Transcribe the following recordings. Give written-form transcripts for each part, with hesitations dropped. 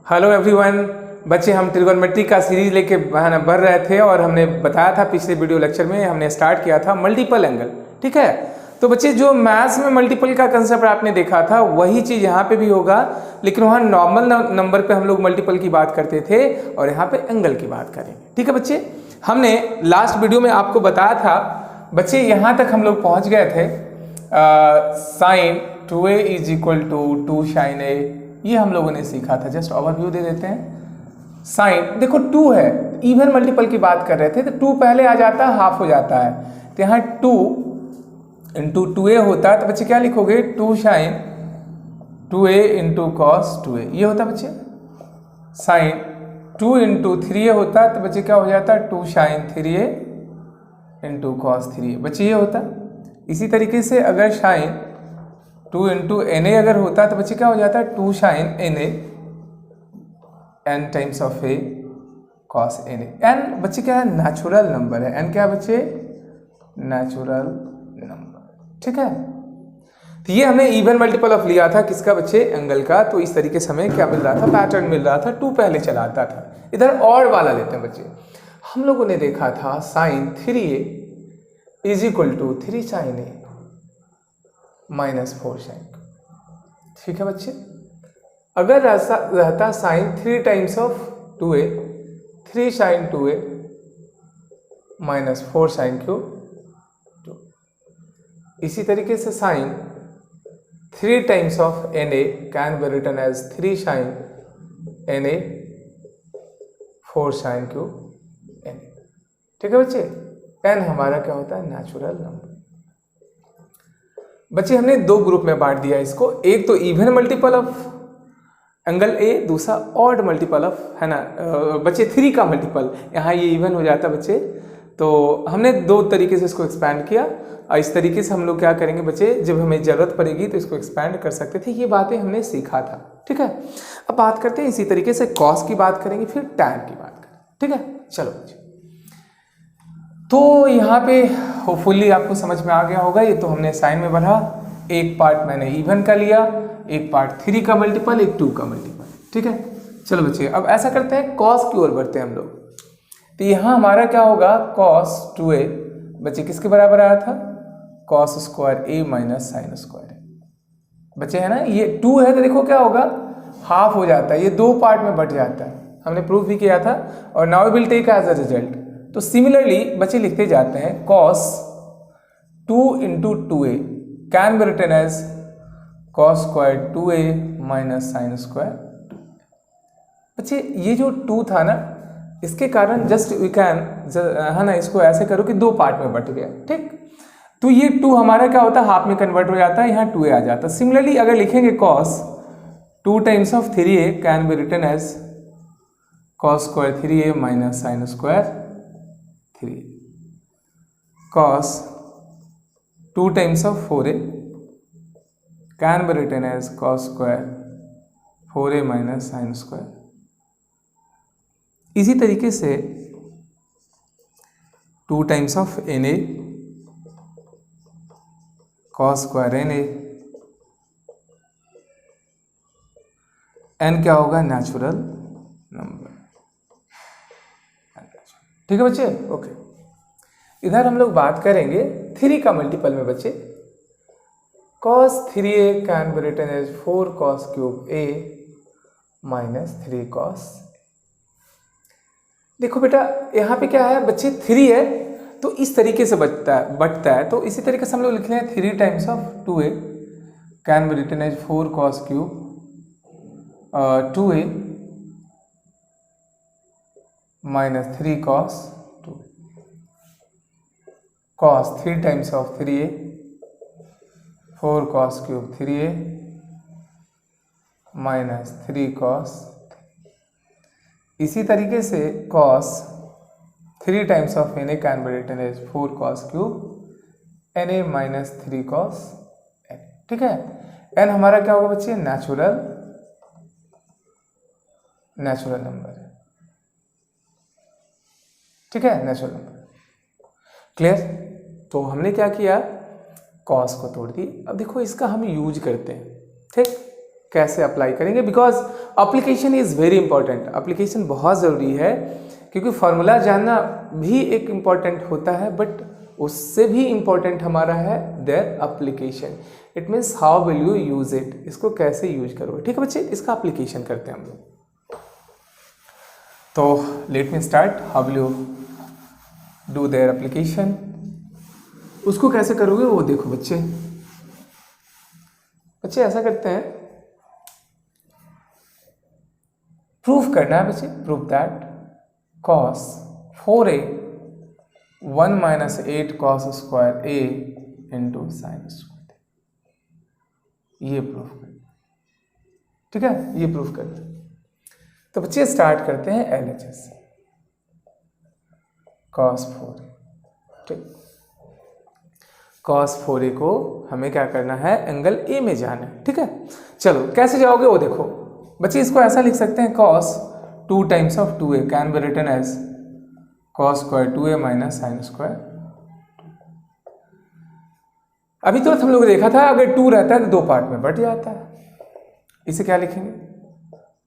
Hello everyone. बच्चे हम trigonometry का सीरीज लेके बढ़ रहे थे और हमने बताया था पिछले वीडियो लेक्चर में हमने स्टार्ट किया था मल्टीपल एंगल। ठीक है, तो बच्चे जो मैथ्स में मल्टीपल का कंसेप्ट आपने देखा था वही चीज़ यहाँ पे भी होगा, लेकिन वहाँ नॉर्मल नंबर पे हम लोग मल्टीपल की बात करते थे और यहाँ पे एंगल की बात करेंगे। ठीक है बच्चे, हमने लास्ट वीडियो में आपको बताया था बच्चे, यहाँ तक हम लोग पहुँच गए थे sine 2a is equal to 2 sin a, ये हम लोगों ने सीखा था। जस्ट ओवरव्यू दे देते हैं। साइन देखो 2 है, इवन मल्टीपल की बात कर रहे थे तो 2 पहले आ जाता है, हाफ हो जाता है, तो यहाँ 2 इंटू 2a होता है, तो बच्चे क्या लिखोगे 2 sin 2a into cos 2a, ये होता है बच्चे। साइन 2 इंटू 3a होता है, तो बच्चे क्या हो जाता है 2 sin 3a into cos 3a, बच्चे ये होता है। इसी तरीके से अगर साइन 2 इंटू na अगर होता है तो बच्चे क्या हो जाता है 2 sin na n times of a cos na। n बच्चे क्या है, नेचुरल नंबर है। n क्या है बच्चे, नेचुरल नंबर। ठीक है, तो ये हमने इवन मल्टीपल ऑफ लिया था किसका बच्चे, एंगल का। तो इस तरीके से हमें क्या मिल रहा था, पैटर्न मिल रहा था। 2 पहले चलाता था। इधर और वाला लेते हैं बच्चे। हम लोगों ने देखा था sine 3a is equal to 3 sin a minus 4 sin। ठीक है बच्चे, अगर रहता sine 3 times of 2a, 3 sin 2a minus 4 sin cube 2। इसी तरीके से sine 3 times of na can be written as 3 sin na 4 sin cube na। ठीक है बच्चे, n हमारा क्या होता है, नेचुरल नंबर। बच्चे हमने 2 ग्रुप में बांट दिया इसको, एक तो even multiple of angle A, दूसरा ऑड मल्टीपल ऑफ, है ना बच्चे 3 का मल्टीपल। यहाँ ये इवन हो जाता बच्चे, तो हमने 2 तरीके से इसको एक्सपैंड किया। और इस तरीके से हम लोग क्या करेंगे बच्चे, जब हमें जरूरत पड़ेगी तो इसको एक्सपैंड कर सकते थे। ये बातें हमने सीखा था। ठीक है, अब बात करते हैं इसी तरीके से कॉस की बात करेंगे, फिर टैन की बात करेंगे। ठीक है, चलो बच्चे, तो यहाँ पे होपफुली आपको समझ में आ गया होगा। ये तो हमने साइन में बढ़ा, एक पार्ट मैंने इवन का लिया, एक पार्ट 3 का मल्टीपल, एक 2 का मल्टीपल। ठीक है, चलो बच्चे अब ऐसा करते हैं, कॉस की ओर बढ़ते हैं हम लोग। तो यहाँ हमारा क्या होगा, कॉस 2a बच्चे किसके बराबर आया था, cos square a minus sine square a। बच्चे है ना, ये 2 है तो देखो क्या होगा, हाफ हो जाता है, ये 2 पार्ट में बट जाता है। हमने प्रूफ भी किया था और now will take as a result. तो सिमिलरली बच्चे लिखते जाते हैं, cos 2 into 2a can be written as cos square 2a minus sine square 2। बच्चे ये जो 2 था ना, इसके कारण जस्ट वी कैन, है ना, इसको ऐसे करो कि 2 पार्ट में बट गया। ठीक, तो ये 2 हमारा क्या होता है, हाफ में कन्वर्ट हो जाता है, यहाँ 2a आ जाता है। सिमिलरली अगर लिखेंगे cos 2 times of 3a can be written as cos square 3a minus sine square 3। cos 2 times of 4a can be written as cos square 4a minus sine square. इसी तरीके से 2 times of na cos square na, n क्या होगा, natural number. ठीक है बच्चे, okay. इधर हम लोग बात करेंगे 3 का मल्टीपल में बच्चे। cos 3a can be written as 4 cos cube a minus 3 cos। देखो बेटा यहाँ पे क्या है बच्चे, 3 है तो इस तरीके से बटता है, तो इसी तरीके से हम लोग लिख लें 3 times of 2a can be written as 4 cos cube 2a minus 3 cos 2। cos 3 times of 3a 4 cos cube 3a minus 3 cos। इसी तरीके से cos 3 times of na can be written as 4 cos cube na minus 3 cos n। ठीक है, n हमारा क्या होगा बच्चे, natural number है। ठीक है, नेचुरल नंबर। क्लियर, तो हमने क्या किया, कॉस को तोड़ दी। अब देखो इसका हम यूज करते हैं। ठीक, कैसे अप्लाई करेंगे, because application is very important. Application बहुत ज़रूरी है, क्योंकि फार्मूला जानना भी एक इम्पॉर्टेंट होता है, बट उससे भी इम्पॉर्टेंट हमारा है their application. It means how will you use it, इसको कैसे यूज करोगे। ठीक है बच्चे, इसका अप्लीकेशन करते हैं हम लोग। तो late me start. How will you do their application, उसको कैसे करोगे वो देखो बच्चे। बच्चे ऐसा करते हैं, प्रूफ करना है बच्चे। Proof that cos 4a 1 minus 8 cos square a into sine square, ये प्रूफ करना। ठीक है, ये प्रूफ करना। तो बच्चे स्टार्ट करते हैं LHS से। cos 4a, ठीक, cos 4a को हमें क्या करना है, एंगल A में जाना है। ठीक है, चलो कैसे जाओगे वो देखो बच्चे। इसको ऐसा लिख सकते हैं, cos 2 times of 2a can be written as cos square 2a minus sine square. अभी तुरंत हम लोग देखा था, अगर 2 रहता है तो 2 पार्ट में बट जाता है। इसे क्या लिखेंगे,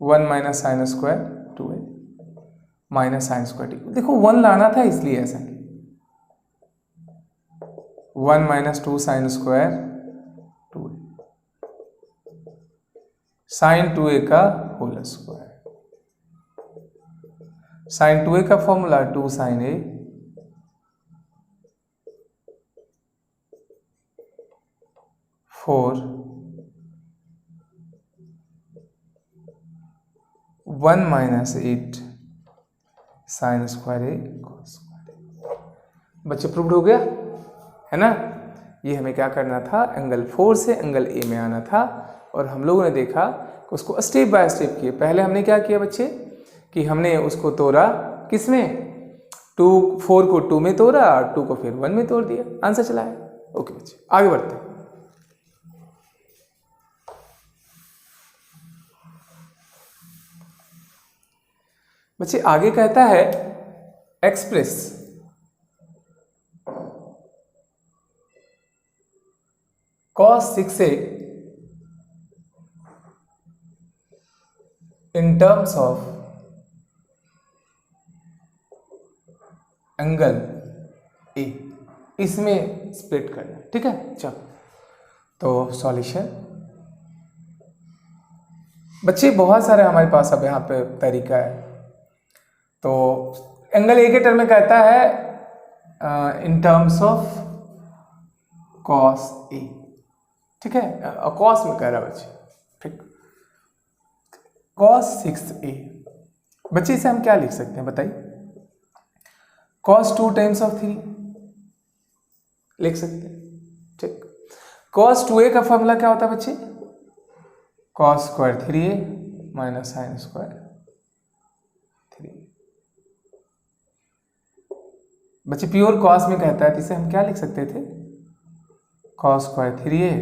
1 minus sine square 2a minus sine square t। देखो 1 लाना था इसलिए ऐसा, 1 minus 2 sine square 2a sign 2a का होल स्क्वायर। साइन 2a का formula 2 sine a 4 1 minus 8 sine square a cos square. बच्चे प्रूव्ड हो गया है ना। ये हमें क्या करना था, एंगल 4 से एंगल A में आना था, और हम लोगों ने देखा कि उसको स्टेप बाय स्टेप किए। पहले हमने क्या किया बच्चे कि हमने उसको तोड़ा किस में, 4 को 2 में तोड़ा और 2 को फिर 1 में तोड़ दिया, आंसर चला है। ओके बच्चे आगे बढ़ते हैं। बच्चे आगे कहता है express cos 6a in terms of angle A, इसमें स्प्लिट करना है। ठीक है, चलो तो सॉल्यूशन बच्चे बहुत सारे हमारे पास अब यहाँ पे तरीका है। तो एंगल A के टर्म में कहता है in terms of cos A। ठीक है, cos में कह रहा है बच्चे। ठीक, cos 6a बच्चे इसे हम क्या लिख सकते हैं बताइए, cos 2 टाइम्स ऑफ 3 लिख सकते हैं। ठीक, cos 2a का फॉर्मूला क्या होता है बच्चे, cos square 3a minus sine square 3। बच्चे प्योर cos में कहता है तो इसे हम क्या लिख सकते थे, cos square 3a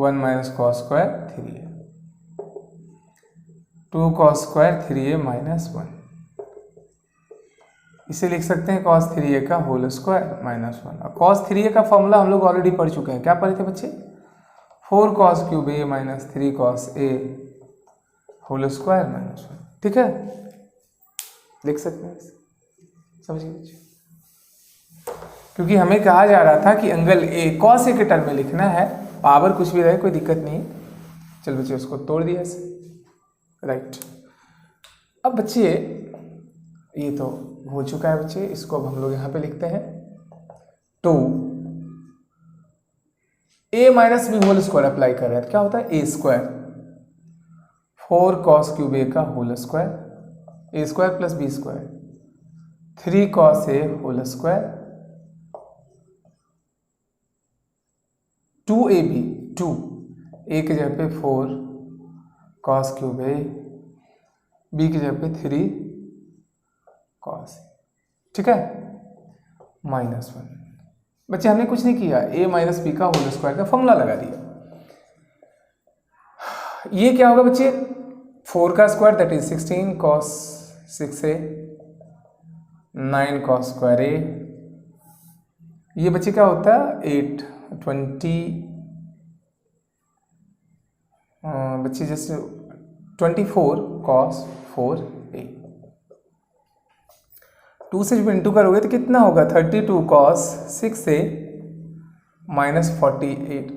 1 minus cos square 3a 2 cos square 3a minus 1। इसे लिख सकते हैं cos 3a का होल स्क्वायर माइनस 1। और cos 3a का फॉर्मूला हम लोग ऑलरेडी पढ़ चुके हैं। क्या पढ़े थे बच्चे, 4 cos cube a minus 3 cos a whole square minus 1। ठीक है, लिख सकते हैं, समझिए बच्चे। क्योंकि हमें कहा जा रहा था कि एंगल A cos A के टर्म में लिखना है, पावर कुछ भी रहे कोई दिक्कत नहीं। चल बच्चे उसको तोड़ दिया ऐसे, राइट। अब बच्चे ये तो हो चुका है बच्चे, इसको अब हम लोग यहाँ पे लिखते हैं 2 a minus B whole square apply कर रहे हैं तो क्या होता है a square 4 cos cube a का whole square a square plus B square 3 cos a whole square 2ab 2 a की जगह पे 4 cos क्यूब a b की जगह पे 3 cos। ठीक है, माइनस 1। बच्चे हमने कुछ नहीं किया, a माइनस बी का होल स्क्वायर का फॉर्मूला लगा दिया। ये क्या होगा बच्चे, 4 का square that is 16 cos 6a 9 cos square a। ये बच्चे क्या होता है 8 20 बच्चे जैसे 24 cos 4a, 2 से जब इंटू करोगे तो कितना होगा 32 cos 6a माइनस 48।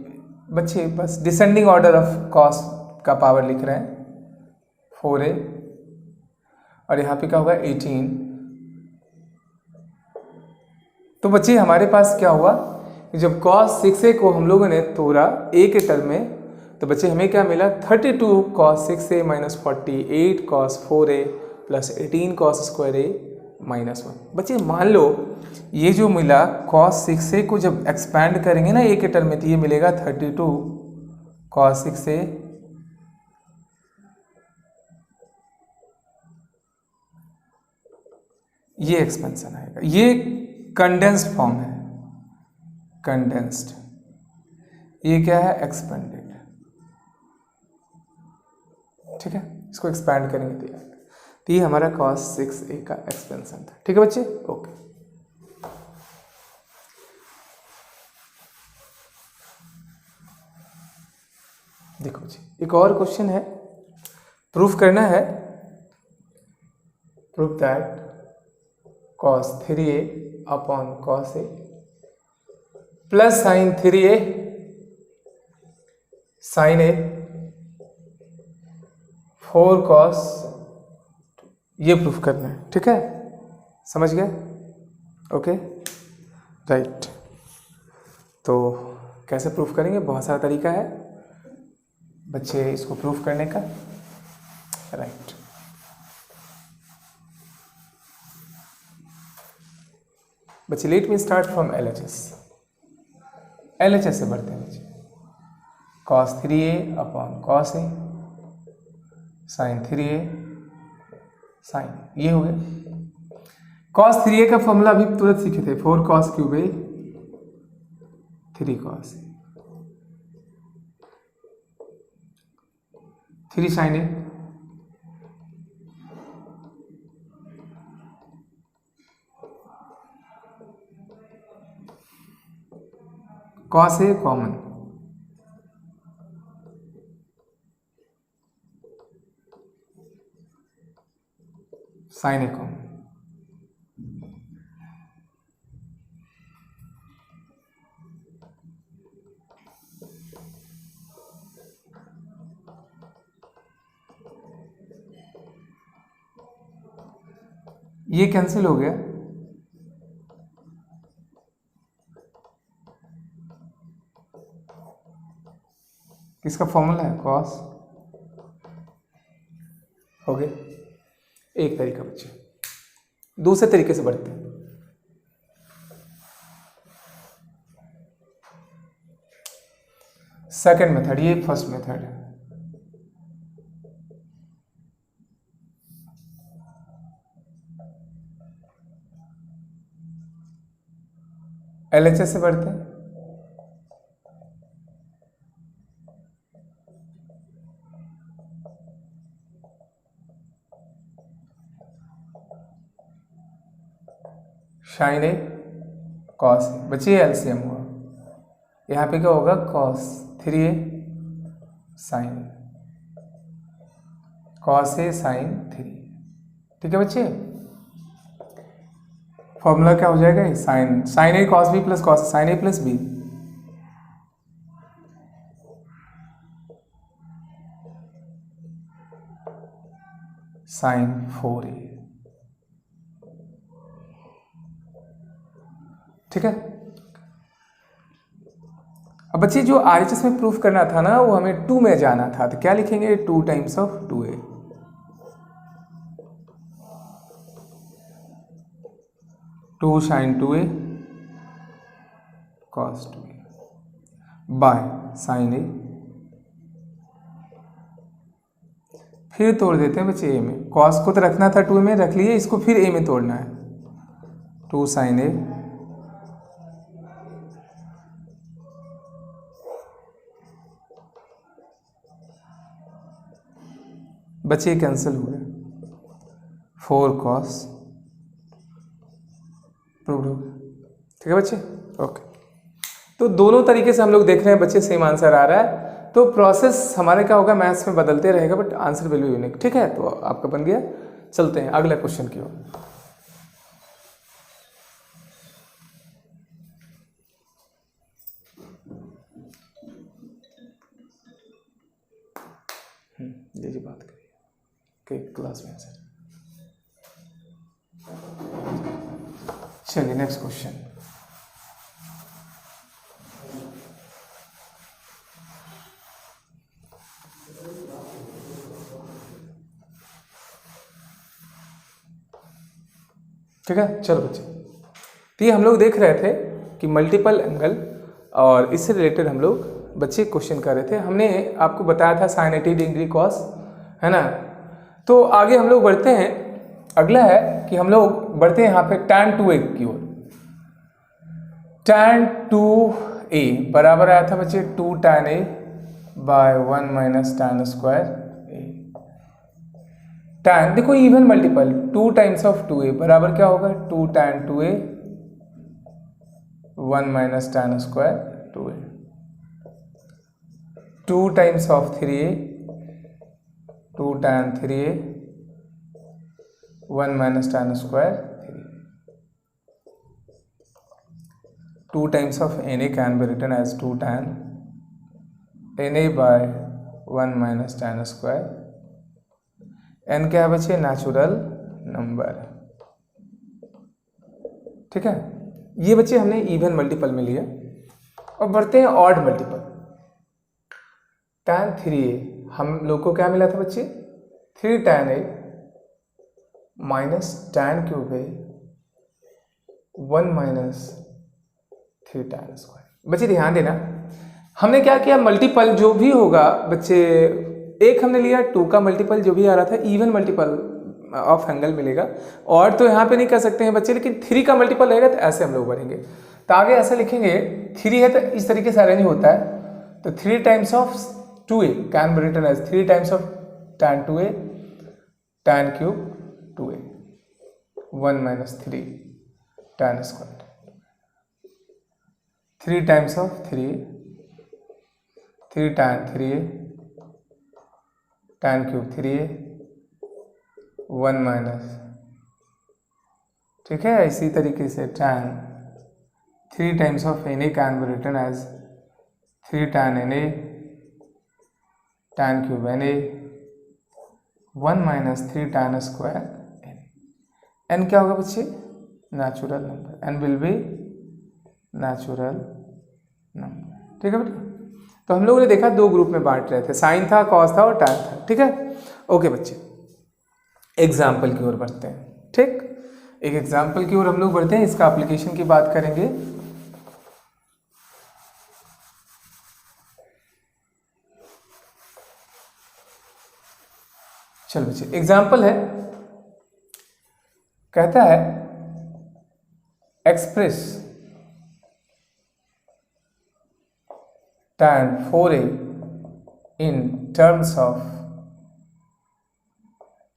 बच्चे बस डिसेंडिंग ऑर्डर ऑफ cos का पावर लिख रहे हैं 4a, और यहाँ पे क्या होगा 18। तो बच्चे हमारे पास क्या हुआ, जब cos 6a को हम लोगों ने तोड़ा a के टर्म में, तो बच्चे हमें क्या मिला 32 cos 6a minus 48 cos 4a plus 18 cos square a minus 1। बच्चे मान लो ये जो मिला cos 6a को जब एक्सपैंड करेंगे ना a के टर्म में, तो ये मिलेगा 32 cos 6a ये एक्सपेंशन आएगा। ये कंडेंस्ड फॉर्म है, कंडेंस्ड। ये क्या है एक्सपेंडेड। ठीक है, इसको एक्सपैंड करेंगे तो ये हमारा cos 6a का एक्सपेंशन था। ठीक है बच्चे, ओके। देखो जी, एक और क्वेश्चन है, प्रूफ करना है, proof that cos 3a upon cos a plus sine 3a sine a 4 cos, ये प्रूफ करना है। ठीक है, समझ गए? Okay right. तो कैसे प्रूफ करेंगे, बहुत सारा तरीका है बच्चे इसको प्रूफ करने का। राइट, बच्चे let me start from LHS। LHS से बढ़ते हैं बच्चे। cos 3a upon cos a sine 3a sine, ये हो गया। cos 3a का फॉर्मूला अभी तुरंत सीखे थे, 4 cos cube a 3 cos a 3 sine a cos a common sine A common, ये कैंसिल हो गया। किसका फॉर्मूला है cos, हो गया एक तरीका बच्चे। दूसरे तरीके से बढ़ते हैं। सेकंड मेथड, ये फर्स्ट मेथड है। LHS से बढ़ते हैं। साइन ए कॉस, बच्चे एलसीएम हुआ, यहाँ पे क्या होगा cos 3a sine cos a sine 3। ठीक है बच्चे, फॉर्मूला क्या हो जाएगा sine A cos b plus cos sine A plus B, sine 4a। ठीक है, अब बच्चे जो RHS में प्रूफ करना था ना, वो हमें 2 में जाना था, तो क्या लिखेंगे 2 times of 2a, 2 sine 2a cos 2a by sine a। फिर तोड़ देते हैं बच्चे a में, cos को तो रखना था 2 में, रख लिए, इसको फिर a में तोड़ना है, 2 साइन a बच्चे कैंसिल हो गया, 4 cos प्रूव हो गया। ठीक है बच्चे, ओके। तो दोनों तरीके से हम लोग देख रहे हैं बच्चे, सेम आंसर आ रहा है। तो प्रोसेस हमारे क्या होगा, मैथ्स में बदलते रहेगा but answer will be unique. ठीक है, तो आपका बन गया। चलते हैं अगले क्वेश्चन की ओर। ये जी बात करिए कि क्लास में आंसर। चलिए नेक्स्ट क्वेश्चन। ठीक है, चलो बच्चे, तो ये हम लोग देख रहे थे कि मल्टीपल एंगल, और इससे रिलेटेड हम लोग बच्चे क्वेश्चन कर रहे थे। हमने आपको बताया था sin 80 डिग्री कॉस, है ना। तो आगे हम लोग बढ़ते हैं। अगला है कि हम लोग बढ़ते हैं यहाँ पे tan 2a की ओर। tan 2a बराबर आया था बच्चे 2 tan a by 1 minus tan square a। tan देखो even multiple, 2 times of 2a बराबर क्या होगा, 2 tan 2a 1 minus tan square 2a। 2 times of 3a 2 tan 3a 1 minus tan square 3। 2 times of na can be written as 2 tan na by 1 minus tan square. n क्या है बच्चे, natural number. ठीक है, ये बच्चे हमने इवन मल्टीपल में लिया। और बढ़ते हैं ऑड मल्टीपल। tan 3a हम लोग को क्या मिला था बच्चे, 3 tan a minus tan cube a 1 minus 3 tan square. बच्चे ध्यान देना, हमने क्या किया, मल्टीपल जो भी होगा बच्चे, एक हमने लिया 2 का मल्टीपल जो भी आ रहा था, इवन मल्टीपल ऑफ एंगल मिलेगा। और तो यहाँ पे नहीं कर सकते हैं बच्चे, लेकिन 3 का मल्टीपल रहेगा तो ऐसे हम लोग बढ़ेंगे। तो आगे ऐसा लिखेंगे, 3 है तो इस तरीके से अरेंज होता है। तो 3 times of 2a can be written as 3 times of tan 2a tan cube 2a 1 minus 3 tan square. 3 times of 3a 3 tan 3a tan cube 3a 1 minus. ठीक है, इसी तरीके से tan 3 times of na can be written as 3 tan na tan cube na 1 minus 3 tan square n। n क्या होगा बच्चे, natural number. n will be natural number. ठीक है बेटा, तो हम लोगों ने देखा 2 ग्रुप में बांट रहे थे, साइन था, कॉस था और tan था। ठीक है, ओके बच्चे, एग्जाम्पल की ओर बढ़ते हैं। ठीक, एक एग्जाम्पल की ओर हम लोग बढ़ते हैं, इसका एप्लीकेशन की बात करेंगे। चलो बच्चे, एग्जाम्पल है, कहता है express tan 4a in terms of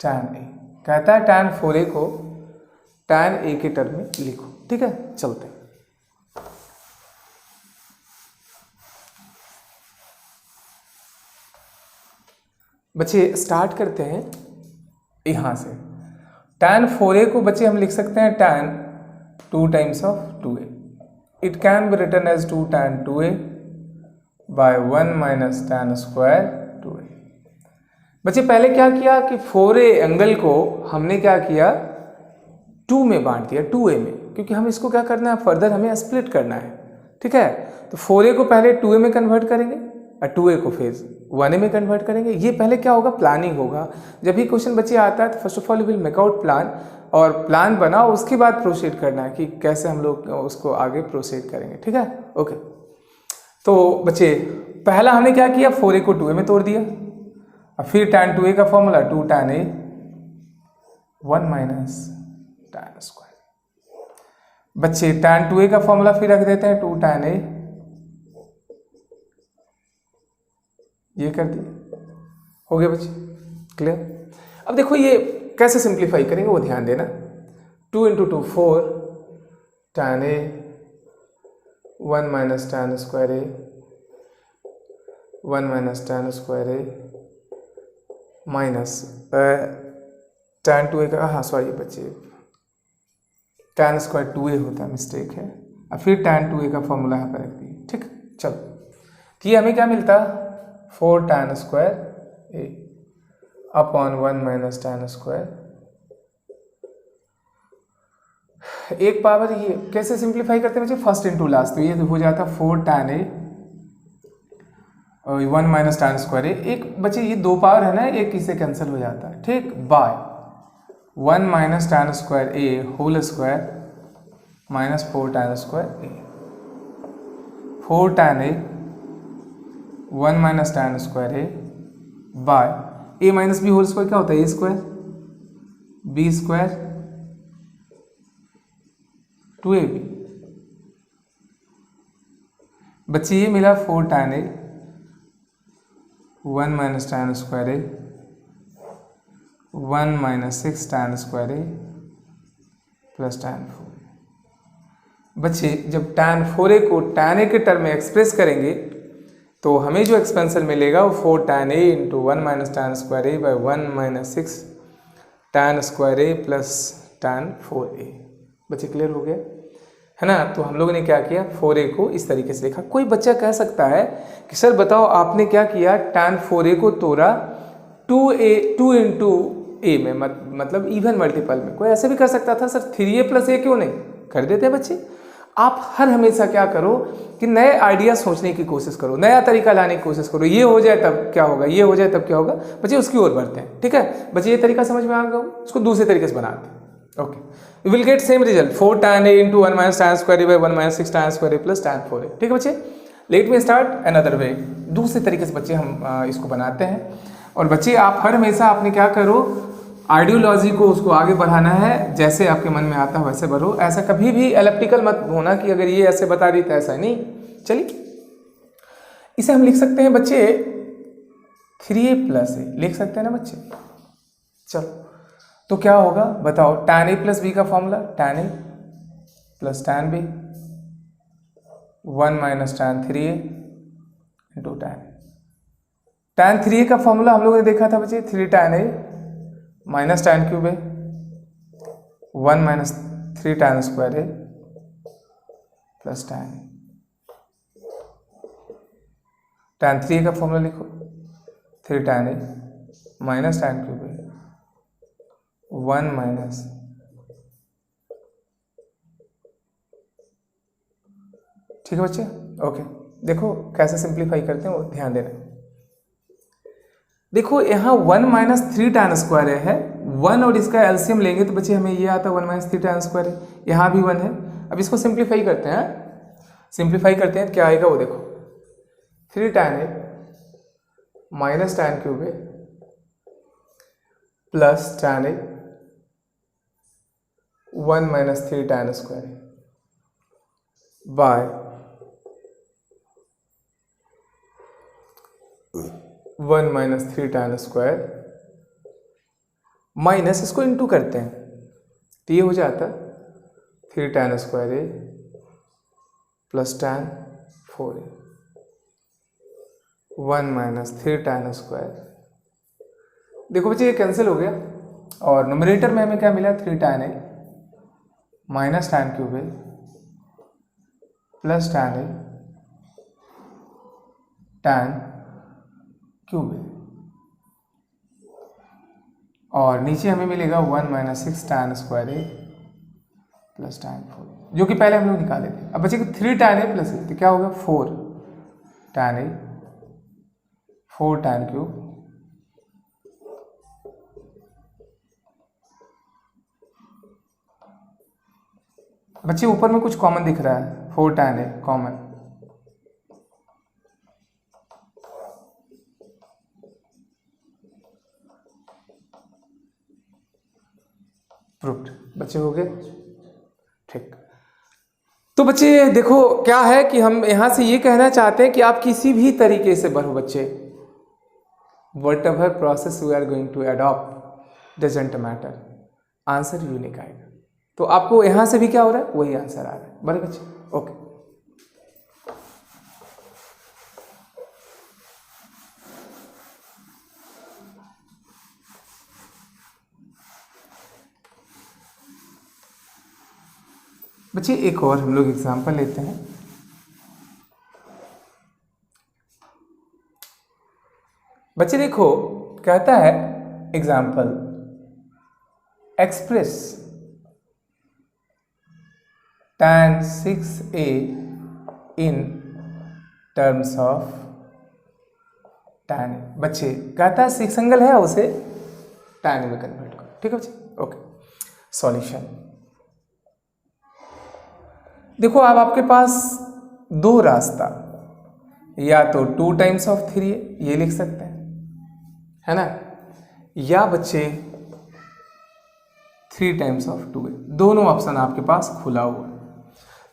tan a। कहता है tan 4a को tan a के टर्म में लिखो। ठीक है, चलते हैं। बच्चे स्टार्ट करते हैं यहाँ से। tan 4a को बच्चे हम लिख सकते हैं tan 2 times of 2a। It can be written as 2 tan 2a by 1 minus tan square 2a। बच्चे पहले क्या किया कि 4a एंगल को हमने क्या किया, 2 में बांट दिया, 2a में, क्योंकि हम इसको क्या करना है, फर्दर हमें स्प्लिट करना है। ठीक है, तो 4a को पहले 2a में कन्वर्ट करेंगे और 2a को फिर 1a में कन्वर्ट करेंगे। ये पहले क्या होगा, प्लानिंग होगा। जब भी क्वेश्चन बच्चे आता है तो first of all will make out plan, और प्लान बनाओ, उसके बाद प्रोसीड करना है कि कैसे हम लोग उसको आगे प्रोसीड करेंगे। ठीक है, ओके। तो बच्चे पहला हमने क्या किया, 4a को 2a में तोड़ दिया, और फिर tan 2a का formula 2 tan a 1 minus tan square. बच्चे tan 2a का फॉर्मूला फिर रख देते हैं 2 tan a, ये कर दिया, हो गया बच्चे, क्लियर। अब देखो ये कैसे सिंप्लीफाई करेंगे वो ध्यान देना। 2 into 2 4 tan a 1 minus tan square a 1 minus tan square A minus tan 2a का, हाँ सॉरी बच्चे, tan स्क्वायर 2a होता है, मिस्टेक है। अब फिर tan 2a का फॉर्मूला यहाँ पर रख दिए, ठीक। चलो कि हमें क्या मिलता, 4 tan स्क्वायर ए अपॉन 1 माइनस tan स्क्वायर, एक पावर, ये कैसे सिंप्लीफाई करते हैं बच्चे, फर्स्ट इंटू लास्ट, तो ये हो जाता 4 tan ए 1 माइनस tan स्क्वायर ए, एक बच्चे ये दो पावर है ना, एक इससे कैंसिल हो जाता है, ठीक, by 1 minus tan square A whole square minus 4 tan square A, 4 tan ए 1 minus tan square A by A minus B whole square क्या होता है, ए स्क्वायर बी स्क्वायर 2ab। बच्चे ये मिला 4 tan ए 1 minus tan square A 1 minus 6 tan square A plus tan 4। बच्चे जब tan 4a को tan a के टर्म में एक्सप्रेस करेंगे तो हमें जो एक्सपेंशन मिलेगा वो 4 tan a into 1 minus tan square A by 1 minus 6 tan square A plus tan 4a। बच्चे क्लियर हो गया है ना। तो हम लोगों ने क्या किया, 4a को इस तरीके से लिखा। कोई बच्चा कह सकता है कि सर बताओ आपने क्या किया, tan 4a को तोड़ा 2 इंटू a में, मतलब इवन मल्टीपल में। कोई ऐसे भी कर सकता था, सर 3a प्लस a क्यों नहीं कर देते। बच्चे आप हर हमेशा क्या करो कि नए आइडिया सोचने की कोशिश करो, नया तरीका लाने की कोशिश करो, ये हो जाए तब क्या होगा, ये हो जाए तब क्या होगा। बच्चे उसकी ओर बढ़ते हैं, ठीक है। बच्चे ये तरीका समझ में आ गया, उसको दूसरे तरीके से बनाते हैं। Okay, we will get same result 4 tan a into 1 minus tan square A by 1 minus 6 tan square A plus tan 4a। ठीक है बच्चे, let me start another way. दूसरे तरीके से बच्चे हम इसको बनाते हैं। और बच्चे आप हर हमेशा आपने क्या करो, आइडियोलॉजी को उसको आगे बढ़ाना है, जैसे आपके मन में आता है वैसे बढ़ो। ऐसा कभी भी एलिप्टिकल मत होना कि अगर ये ऐसे बता रही तो ऐसा नहीं। चलिए इसे हम लिख सकते हैं बच्चे 3a प्लस ए, लिख सकते हैं ना बच्चे। चलो तो क्या होगा बताओ, tan a प्लस बी का formula tan a plus tan b 1 minus tan 3a into tan 3a का फॉर्मूला हम लोगों ने देखा था बच्चे 3 tan a minus tan cube है 1 माइनस 3 tan स्क्वायर है प्लस tan 3 का फॉर्मूला लिखो 3 tan a minus tan cube है 1 माइनस ठीक है बच्चे। ओके, देखो कैसे सिंप्लीफाई करते हैं वो ध्यान देना। देखो यहाँ 1 माइनस 3 tan स्क्वायर है, 1 और इसका एलसीएम लेंगे तो बच्चे हमें ये आता है 1 माइनस 3 tan स्क्वायर है, यहाँ भी 1 है। अब इसको सिंप्लीफाई करते हैं, सिंप्लीफाई करते हैं क्या आएगा वो देखो 3 tan a minus tan cube है plus tan a 1 minus 3 tan square है by 1 minus 3 tan square minus इसको इंटू करते हैं तो ये हो जाता 3 tan square A plus tan 4a 1 minus 3 tan square. देखो बच्चे ये कैंसिल हो गया और न्यूमरेटर में हमें क्या मिला 3 tan a minus tan cube है plus tan a tan cube है और नीचे हमें मिलेगा 1 minus 6 tan square A plus tan 4 जो कि पहले हम लोग निकाले थे। अब बच्चे 3 tan a प्लस तो क्या होगा 4 tan a 4 tan क्यूब बच्चे ऊपर में कुछ कॉमन दिख रहा है 4 tan a कॉमन, प्रूव्ड। बच्चे हो गए ठीक। तो बच्चे देखो क्या है कि हम यहां से ये कहना चाहते हैं कि आप किसी भी तरीके से बढ़ो बच्चे, whatever process we are going to adopt doesn't matter, answer unique आएगा। तो आपको यहां से भी क्या हो रहा है वही आंसर आ रहा है। बड़े बच्चे ओके। बच्चे एक और हम लोग एग्जाम्पल लेते हैं। बच्चे देखो कहता है example, express tan 6a in terms of tan a। बच्चे कहता है 6 एंगल है उसे tan a में कन्वर्ट करो। ठीक है बच्चे, ओके। सॉल्यूशन देखो, अब आपके पास दो रास्ता, या तो 2 टाइम्स ऑफ 3a ये लिख सकते हैं, है ना, या बच्चे 3 टाइम्स ऑफ 2a। दोनों ऑप्शन आपके पास खुला हुआ है,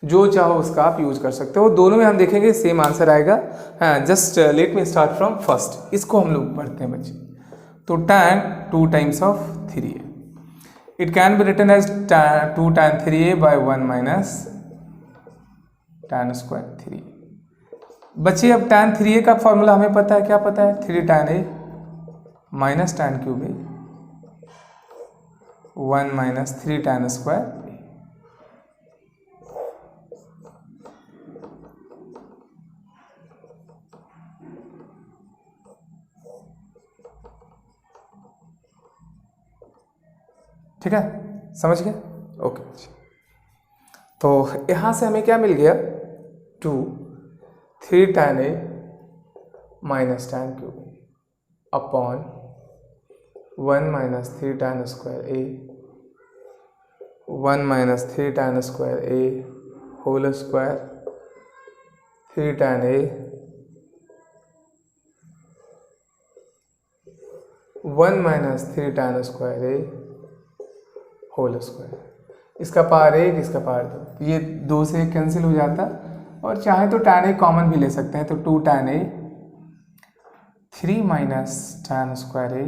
जो चाहो उसका आप यूज कर सकते हो। दोनों में हम देखेंगे सेम आंसर आएगा। हाँ, just let me start from first. इसको हम लोग पढ़ते हैं बच्चे। तो tan 2 times of 3a, it can be written as 2 tan 3a by 1 minus tan square 3a। बच्चे अब tan 3a का फॉर्मूला हमें पता है, क्या पता है, 3 tan a minus tan cube a 1 minus 3 tan square a। ठीक है, समझ गए? ओके। तो यहां से हमें क्या मिल गया, 2 3 tan a minus tan cube upon 1 minus 3 tan square a 1 minus 3 tan square a whole square 3 tan a 1 minus 3 tan square a whole square. इसका पावर 1, इसका पावर 2, ये 2 से कैंसिल हो जाता, और चाहे तो tan a कॉमन भी ले सकते हैं, तो 2 tan a 3 minus tan square a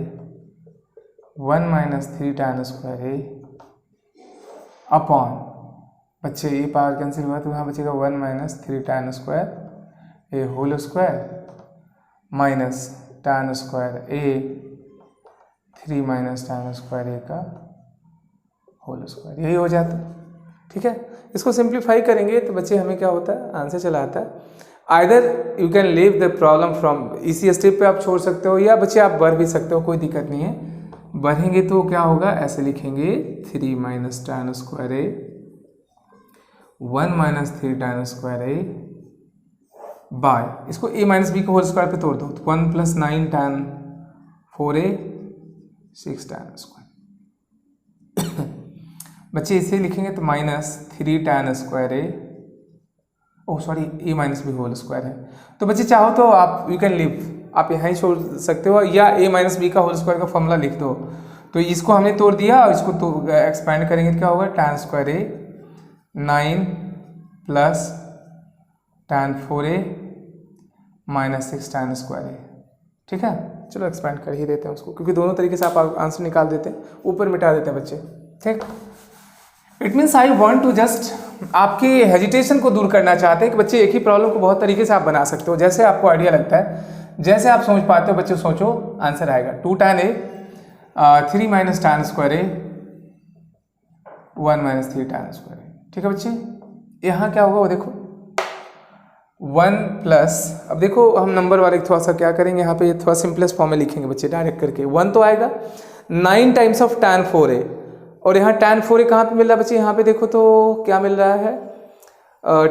1 minus 3 tan square a upon, बच्चे ये पावर कैंसिल हुआ तो यहाँ बचेगा 1 minus 3 tan square a whole square minus tan square a 3 minus tan square a का होल स्क्वायर, यही हो जाता। ठीक है, इसको सिंप्लीफाई करेंगे तो बच्चे हमें क्या होता है, आंसर चला आता है। Either you can leave the problem from, इसी स्टेप पे आप छोड़ सकते हो, या बच्चे आप बढ़ भी सकते हो, कोई दिक्कत नहीं है। बढ़ेंगे तो क्या होगा, ऐसे लिखेंगे 3 minus tan square a 1 minus 3 tan square a by, इसको a माइनस बी को होल स्क्वायर पे तोड़ दो, तो 1 plus 9 tan 4a 6 tan square. बच्चे इसे लिखेंगे तो minus 3 tan square a, oh sorry a minus B whole square है। तो बच्चे चाहो तो आप यू कैन लीव, आप यहाँ ही छोड़ सकते हो, या a माइनस बी का होल स्क्वायर का फॉर्मूला लिख दो। तो इसको हमने तोड़ दिया, और इसको तो एक्सपैंड करेंगे तो क्या होगा, tan square a 9 plus tan 4a minus 6 tan square a। ठीक है, चलो एक्सपैंड कर ही देते हैं उसको, क्योंकि दोनों तरीके से आप आंसर निकाल देते हैं, ऊपर मिटा देते हैं बच्चे। ठीक, it means I want to just आपके हेजिटेशन को दूर करना चाहते हैं कि बच्चे एक ही प्रॉब्लम को बहुत तरीके से आप बना सकते हो, जैसे आपको आइडिया लगता है, जैसे आप सोच पाते हो। बच्चे सोचो, आंसर आएगा 2 tan a 3 minus tan square a 1 minus 3 tan square a। ठीक है बच्चे, यहाँ क्या होगा वो देखो, 1 प्लस, अब देखो हम नंबर वाले थोड़ा सा क्या करेंगे, यहाँ पे थोड़ा सिंपलेस्ट फॉर्म में लिखेंगे बच्चे डायरेक्ट करके। 1 तो आएगा 9 टाइम्स ऑफ tan 4a, और यहाँ tan 4a कहाँ पे मिल रहा है बच्चे, यहाँ पे देखो तो क्या मिल रहा है,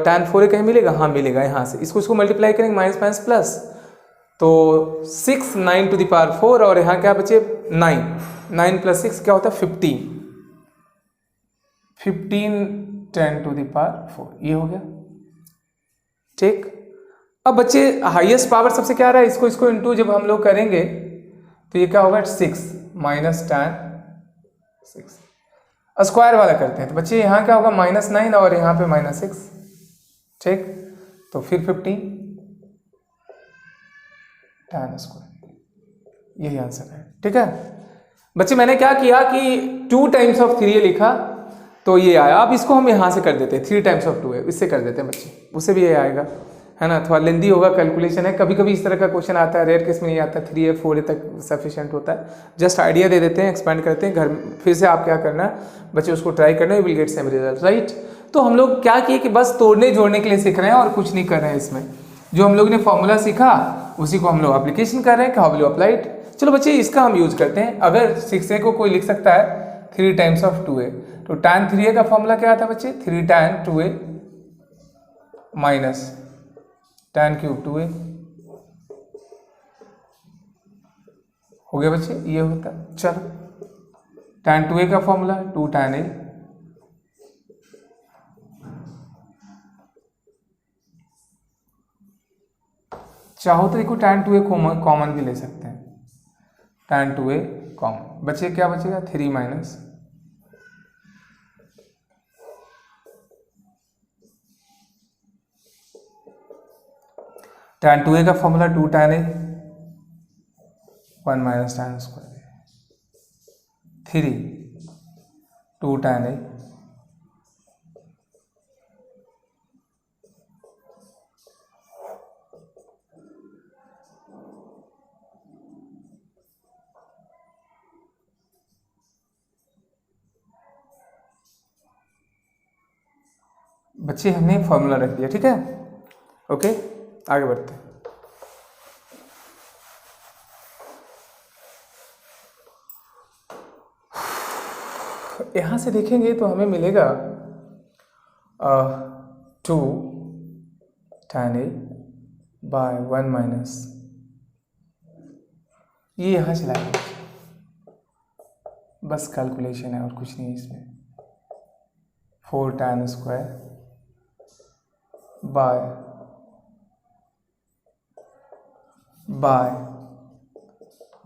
tan 4a कहीं मिलेगा, हाँ मिलेगा यहाँ से। इसको मल्टीप्लाई करेंगे, माइनस माइनस प्लस, तो 6 9 टू द पावर 4, और यहाँ क्या बचे 9 प्लस 6 क्या होता है 15 10 टू द पावर 4, ये हो गया। ठीक, अब बच्चे हाईएस्ट पावर सबसे क्या रहा है, इसको इंटू जब हम लोग करेंगे तो ये क्या होगा 6 माइनस tan 6, स्क्वायर वाला करते हैं तो बच्चे यहाँ क्या होगा -9 और यहाँ पे -6। ठीक, तो फिर 15 tan स्क्वायर, यही आंसर है। ठीक है बच्चे, मैंने क्या किया कि 2 टाइम्स ऑफ 3a लिखा तो ये आया। अब इसको हम यहाँ से कर देते हैं, 3 टाइम्स ऑफ 2a, इससे कर देते हैं बच्चे, उससे भी ये आएगा, है ना। थोड़ा लेंदी होगा, कैलकुलेशन है, कभी कभी इस तरह का क्वेश्चन आता है, रेयर केस में नहीं आता, 3a 4a तक सफिशिएंट होता है। जस्ट आइडिया दे देते हैं, एक्सपेंड करते हैं, घर फिर से आप क्या करना है बच्चे, उसको ट्राई करना, you will get same result, right. तो हम लोग क्या किए कि बस तोड़ने जोड़ने के लिए सीख रहे हैं और कुछ नहीं कर रहे हैं इसमें। जो हम लोग ने फॉर्मूला सीखा उसी को हम लोग एप्लीकेशन कर रहे हैं, हाउ विल यू अप्लाइड। चलो बच्चे इसका हम यूज करते हैं। अगर 6a को कोई लिख सकता है 3 टाइम्स ऑफ 2a, तो tan 3a का फॉर्मूला क्या आता है बच्चे, 3 tan 2a minus tan cube 2a। हो गया बच्चे, ये होता है। चलो tan 2a का फॉर्मूला 2 tan a, चाहो तो देखो tan 2a कॉमन भी ले सकते हैं, tan 2a कॉमन बचे, क्या बचेगा 3 माइनस tan 2a का formula 2 tan a 1 minus tan square 3 2 tan a बच्चे हमने फॉर्मूला रख दिया, ठीक है। ओके आगे बढ़ते हैं। यहां से देखेंगे तो हमें मिलेगा 2 tan a बाय 1 माइनस, ये यहां चलाएंगे, बस कैलकुलेशन है और कुछ नहीं इसमें। 4 tan square by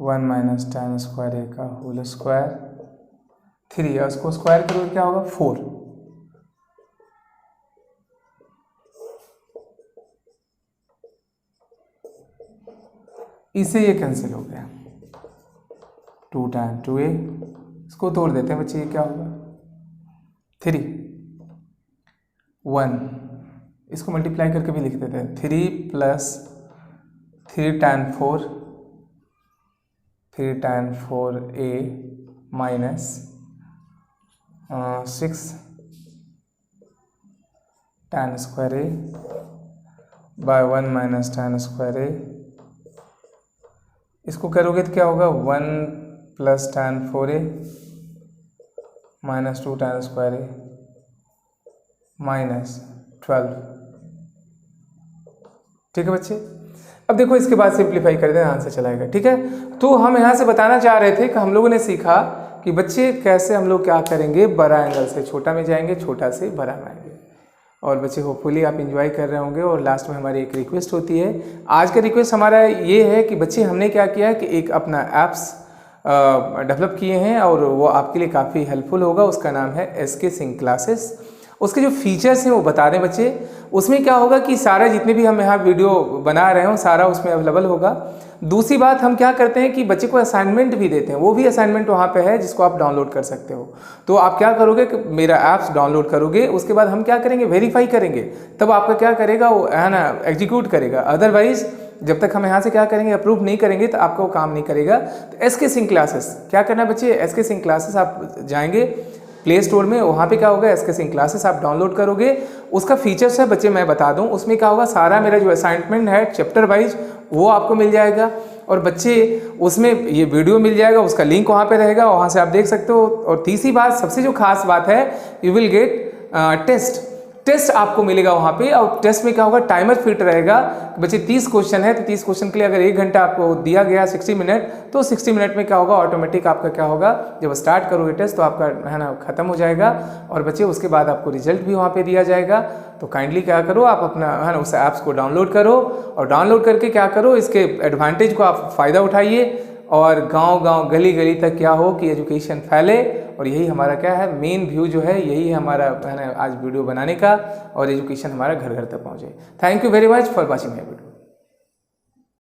1 minus tan square a का होल स्क्वायर 3, और इसको स्क्वायर करोगे क्या होगा 4। इससे ये कैंसिल हो गया, 2 tan 2a, इसको तोड़ देते हैं बच्चे, ये क्या होगा 3 1, इसको मल्टीप्लाई करके भी लिख देते हैं 3 plus 3 tan 4 a minus 6 tan square a by 1 minus tan square a, इसको करोगे तो क्या होगा 1 plus tan 4a minus 2 tan square a minus 12। ठीक है बच्चे, अब देखो इसके बाद सिंप्लीफाई कर दें, आंसर चलाएगा, ठीक है। तो हम यहाँ से बताना चाह रहे थे कि हम लोगों ने सीखा कि बच्चे कैसे हम लोग क्या करेंगे, बड़ा एंगल से छोटा में जाएंगे, छोटा से बड़ा में आएंगे। और बच्चे होपफुली आप एंजॉय कर रहे होंगे। और लास्ट में हमारी एक रिक्वेस्ट होती है, आज का रिक्वेस्ट हमारा ये है कि बच्चे हमने क्या किया है कि एक अपना ऐप्स डेवलप किए हैं और वो आपके लिए काफ़ी हेल्पफुल होगा। उसका नाम है SK सिंक क्लासेस। उसके जो फीचर्स हैं वो बता दें बच्चे। उसमें क्या होगा कि सारा जितने भी हम यहाँ वीडियो बना रहे हो सारा उसमें अवेलेबल होगा। दूसरी बात, हम क्या करते हैं कि बच्चे को असाइनमेंट भी देते हैं, वो भी असाइनमेंट वहाँ पे है जिसको आप डाउनलोड कर सकते हो। तो आप क्या करोगे कि मेरा ऐप्स डाउनलोड करोगे, उसके बाद हम क्या करेंगे, वेरीफाई करेंगे, तब आपका क्या करेगा वो है ना एग्जीक्यूट करेगा। अदरवाइज जब तक हम यहाँ से क्या करेंगे अप्रूव नहीं करेंगे तो आपका वो काम नहीं करेगा। तो SK सिंक क्लासेस क्या करना है बच्चे, SK सिंक क्लासेस आप जाएंगे प्ले स्टोर में, वहाँ पे क्या होगा SK सिंक क्लासेस आप डाउनलोड करोगे। उसका फीचर्स है बच्चे मैं बता दूं, उसमें क्या होगा सारा मेरा जो असाइनमेंट है चैप्टर वाइज वो आपको मिल जाएगा। और बच्चे उसमें ये वीडियो मिल जाएगा, उसका लिंक वहाँ पे रहेगा, वहाँ से आप देख सकते हो। और तीसरी बात, सबसे जो खास बात है, यू विल गेट टेस्ट आपको मिलेगा वहाँ पे। और टेस्ट में क्या होगा, टाइमर फिट रहेगा। बच्चे 30 क्वेश्चन है तो 30 क्वेश्चन के लिए अगर 1 घंटा आपको दिया गया 60 मिनट, तो 60 मिनट में क्या होगा ऑटोमेटिक आपका क्या होगा, जब स्टार्ट करोगे टेस्ट तो आपका है ना खत्म हो जाएगा। और बच्चे उसके बाद आपको रिजल्ट भी वहाँ पे दिया जाएगा। तो काइंडली क्या करो, आप अपना है ना उस ऐप्स को डाउनलोड करो, और डाउनलोड करके क्या करो, इसके एडवांटेज को आप फ़ायदा उठाइए। और गांव-गांव गली-गली तक क्या हो कि एजुकेशन फैले। और यही हमारा क्या है मेन व्यू जो है, यही है हमारा है ना आज वीडियो बनाने का, और एजुकेशन हमारा घर घर तक पहुंचे। Thank you very much for watching my video.